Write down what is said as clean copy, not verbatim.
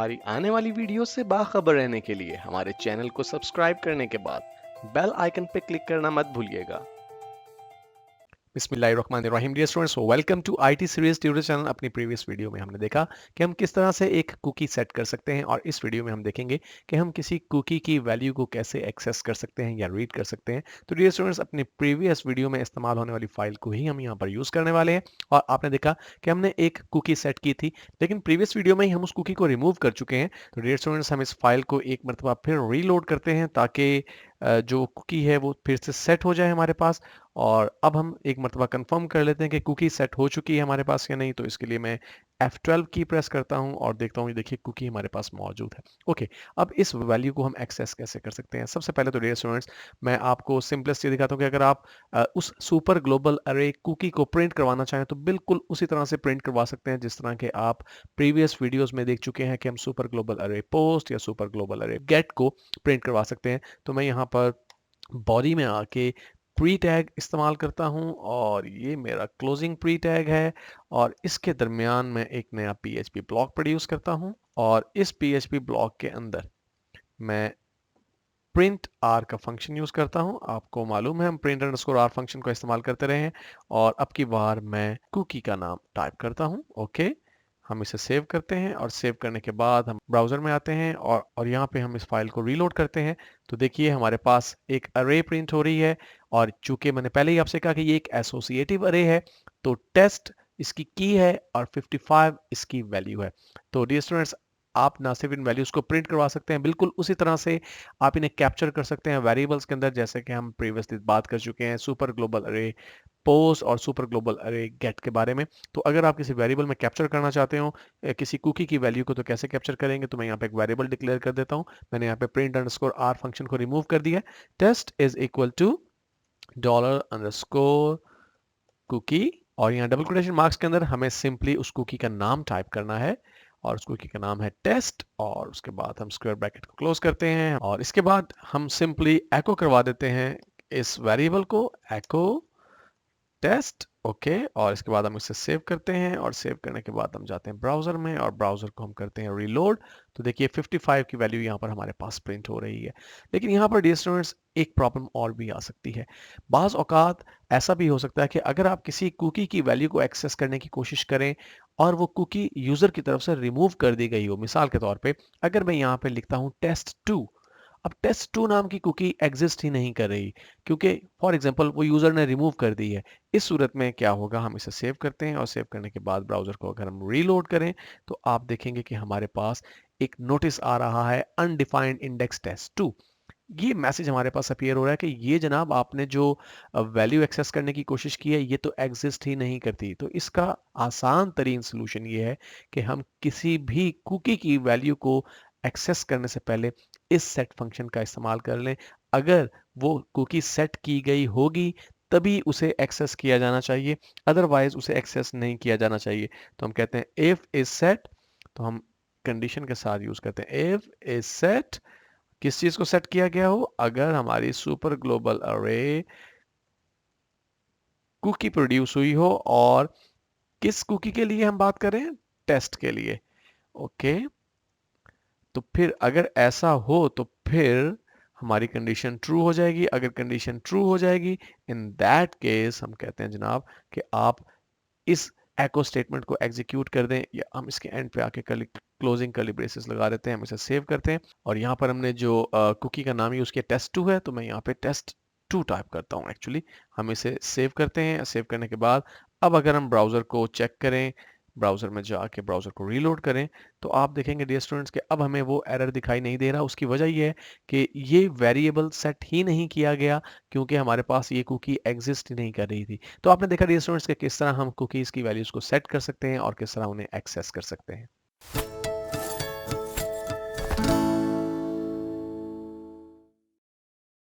हमारी आने वाली वीडियो से बाखबर रहने के लिए हमारे चैनल को सब्सक्राइब करने के बाद बेल आइकन पर क्लिक करना मत भूलिएगा। बिस्मिल्लाहिर्रहमानिर्रहीम dear students, welcome to IT series tutorial channel. अपनी प्रीवियस वीडियो में हमने देखा कि हम किस तरह से एक कुकी सेट कर सकते हैं और इस वीडियो में हम देखेंगे कि हम किसी कुकी की वैल्यू को कैसे एक्सेस कर सकते हैं या रीड कर सकते हैं। तो डियर स्टूडेंट्स, अपनी प्रीवियस वीडियो में इस्तेमाल होने वाली फाइल को ही हम यहाँ पर यूज़ करने वाले हैं और आपने देखा कि हमने एक कुकी सेट की थी, लेकिन प्रीवियस वीडियो में ही हम उस कुकी को रिमूव कर चुके हैं। तो डियर स्टूडेंट्स, हम इस फाइल को एक मरतबा फिर रीलोड करते हैं ताकि जो कुकी है वो फिर से सेट हो जाए हमारे पास। और अब हम एक मरतबा कंफर्म कर लेते हैं कि कुकी सेट हो चुकी है हमारे पास या नहीं। तो इसके लिए मैं F12 की प्रेस करता हूं और देखता हूं, ये देखिए कुकी हमारे पास मौजूद है। ओके, अब इस वैल्यू को हम एक्सेस कैसे कर सकते हैं। सबसे पहले तो डियर स्टूडेंट्स, मैं आपको सिंपलेस्ट ये दिखाता हूं कि अगर आप उस सुपर ग्लोबल अरे कुकी को प्रिंट करवाना चाहें तो बिल्कुल उसी तरह से प्रिंट करवा सकते हैं जिस तरह के आप प्रीवियस वीडियोस में देख चुके हैं कि हम सुपर ग्लोबल अरे पोस्ट या सुपर ग्लोबल अरे गेट को प्रिंट करवा सकते हैं। तो मैं यहाँ पर बॉडी में आके प्री टैग इस्तेमाल करता हूं और ये मेरा क्लोजिंग प्री टैग है और इसके दरमियान मैं एक नया पीएचपी ब्लॉक प्रोड्यूस करता हूं और इस पीएचपी ब्लॉक के अंदर मैं प्रिंट आर का फंक्शन यूज करता हूं। आपको मालूम है हम प्रिंट अंडरस्कोर आर फंक्शन को इस्तेमाल करते रहे हैं और अब की बार मैं कुकी का नाम टाइप करता हूं। ओके, हम इसे सेव करते हैं और सेव करने के बाद हम ब्राउज़र में आते हैं और यहाँ पे हम इस फाइल को रीलोड करते हैं। तो देखिए हमारे पास एक अरे प्रिंट हो रही है और चूंकि मैंने पहले ही आपसे कहा कि ये एक एसोसिएटिव अरे है, तो टेस्ट इसकी की है और 55 इसकी वैल्यू है। तो डियर स्टूडेंट्स, आप ना सिर्फ इन वैल्यूज को प्रिंट करवा सकते हैं, बिल्कुल उसी तरह से आप इन्हें कैप्चर कर सकते हैं वेरिएबल्स के अंदर, जैसे कि हम प्रीवियसली बात कर चुके हैं सुपर ग्लोबल अरे पोस्ट और सुपर ग्लोबल अरे गेट के बारे में। तो अगर आप किसी वेरिएबल में कैप्चर करना चाहते हो किसी कुकी की वैल्यू को, तो कैसे कैप्चर करेंगे। तो मैं यहाँ पे एक वेरिएबल डिक्लेयर कर देता हूँ। मैंने यहाँ पे प्रिंट अंडरस्कोर आर फंक्शन को रिमूव कर दिया है। Test is equal to dollar underscore cookie और यहाँ डबल कोटेशन मार्क्स के अंदर हमें सिंपली उस कुकी का नाम टाइप करना है और उस कुकी का नाम है टेस्ट और उसके बाद हम स्क्वायर ब्रैकेट को क्लोज करते हैं और इसके बाद हम सिंपली एको करवा देते हैं इस वेरिएबल को, एको टेस्ट। ओके, और इसके बाद हम इसे सेव करते हैं और सेव करने के बाद हम जाते हैं ब्राउजर में और ब्राउजर को हम करते हैं रीलोड। तो देखिए 55 की वैल्यू यहाँ पर हमारे पास प्रिंट हो रही है। लेकिन यहाँ पर डियर स्टूडेंट्स एक प्रॉब्लम और भी आ सकती है। बाज़ औकात ऐसा भी हो सकता है कि अगर आप किसी कुकी की वैल्यू को एक्सेस करने की कोशिश करें और वो कुकी यूजर की तरफ से रिमूव कर दी गई हो। मिसाल के तौर पे अगर मैं यहाँ पे लिखता हूँ test2, अब test2 नाम की कुकी एग्जिस्ट ही नहीं कर रही क्योंकि फॉर एग्जांपल वो यूजर ने रिमूव कर दी है। इस सूरत में क्या होगा, हम इसे सेव करते हैं और सेव करने के बाद ब्राउजर को अगर हम रीलोड करें तो आप देखेंगे कि हमारे पास एक नोटिस आ रहा है अनडिफाइंड इंडेक्स test2। ये मैसेज हमारे पास अपीयर हो रहा है कि ये जनाब आपने जो वैल्यू एक्सेस करने की कोशिश की है ये तो एग्जिस्ट ही नहीं करती। तो इसका आसान तरीन सोल्यूशन ये है कि हम किसी भी कुकी की वैल्यू को एक्सेस करने से पहले इस सेट फंक्शन का इस्तेमाल कर लें। अगर वो कुकी सेट की गई होगी तभी उसे एक्सेस किया जाना चाहिए, अदरवाइज उसे एक्सेस नहीं किया जाना चाहिए। तो हम कहते हैं इफ इज सेट, तो हम कंडीशन के साथ यूज करते हैं इफ इज सेट, किस चीज को सेट किया गया हो, अगर हमारी सुपर ग्लोबल अरे कुकी प्रोड्यूस हुई हो और किस कुकी के लिए हम बात करें, टेस्ट के लिए। ओके, तो फिर अगर ऐसा हो तो फिर हमारी कंडीशन ट्रू हो जाएगी। अगर कंडीशन ट्रू हो जाएगी इन दैट केस हम कहते हैं जनाब कि आप इस एको स्टेटमेंट को एग्जीक्यूट कर दें, या हम इसके एंड पे आके क्लोजिंग कर्ली ब्रेसेस लगा देते हैं। हम इसे सेव करते हैं और यहाँ पर हमने जो कुकी का नाम यूज किया test2 है, तो मैं यहाँ पे test2 टाइप करता हूँ एक्चुअली। हम इसे सेव करते हैं। सेव करने के बाद अब अगर हम ब्राउजर को चेक करें, ब्राउजर में जाके ब्राउजर को रीलोड करें, तो आप देखेंगे डियर स्टूडेंट्स कि अब हमें वो एरर दिखाई नहीं दे रहा। उसकी वजह ये है कि ये वेरिएबल सेट ही नहीं किया गया क्योंकि हमारे पास ये कुकी एग्जिस्ट ही नहीं कर रही थी। तो आपने देखा डियर स्टूडेंट्स कि किस तरह हम कुकीज़ की वैल्यूज़ को सेट कर सकते हैं और किस तरह उन्हें एक्सेस कर सकते हैं।